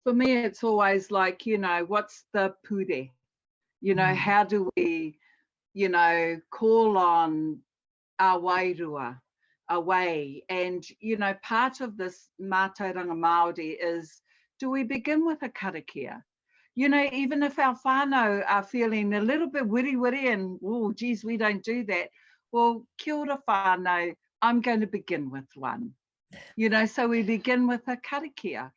For me, it's always like, you know, what's the pure? You know, how do we, you know, call on our wairua away? And, you know, part of this mātauranga Māori is, do we begin with a karakia? You know, even if our whānau are feeling a little bit wiri and, oh, geez, we don't do that. Well, kia ora whānau, I'm going to begin with one. You know, so we begin with a karakia.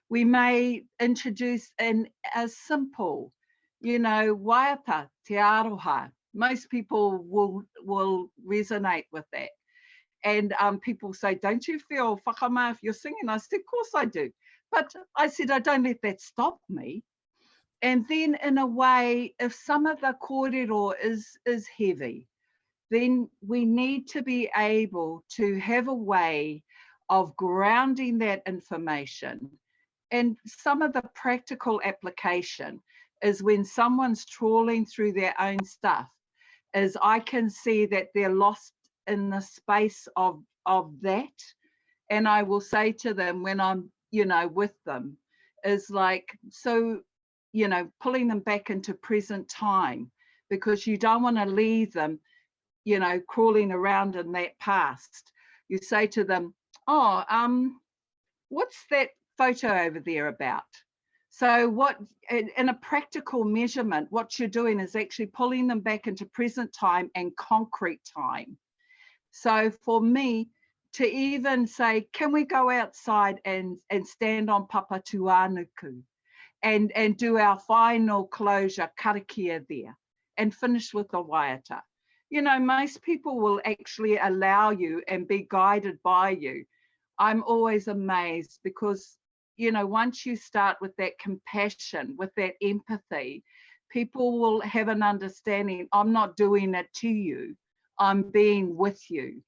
We may introduce in a simple, you know, waiata, te aroha. Most people will resonate with that. And people say, don't you feel whakamā if you're singing? I said, of course I do. But I said, I don't let that stop me. And then in a way, if some of the kōrero is heavy, then we need to be able to have a way of grounding that information. And some of the practical application is when someone's trawling through their own stuff, is I can see that they're lost in the space of that. And I will say to them when I'm, you know, with them, is like, so, you know, pulling them back into present time, because you don't want to leave them, you know, crawling around in that past. You say to them, oh, what's that photo over there about? So what, in a practical measurement, what you're doing is actually pulling them back into present time and concrete time. So for me to even say, can we go outside and stand on Papatuanuku and do our final closure karakia there and finish with the waiata? You know, most people will actually allow you and be guided by you. I'm always amazed because, you know, once you start with that compassion, with that empathy, people will have an understanding. I'm not doing it to you. I'm being with you.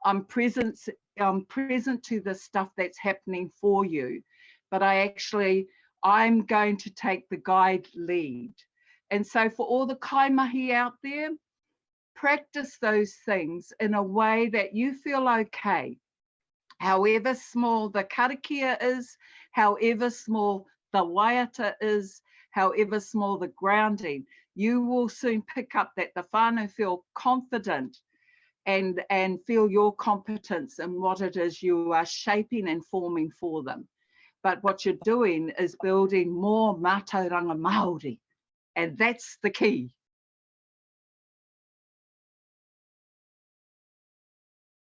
I'm present to the stuff that's happening for you. But I'm going to take the guide lead. And so for all the kaimahi out there, practice those things in a way that you feel okay. However small the karakia is, however small the waiata is, however small the grounding, you will soon pick up that the whānau feel confident and feel your competence in what it is you are shaping and forming for them. But what you're doing is building more mātauranga Māori, and that's the key.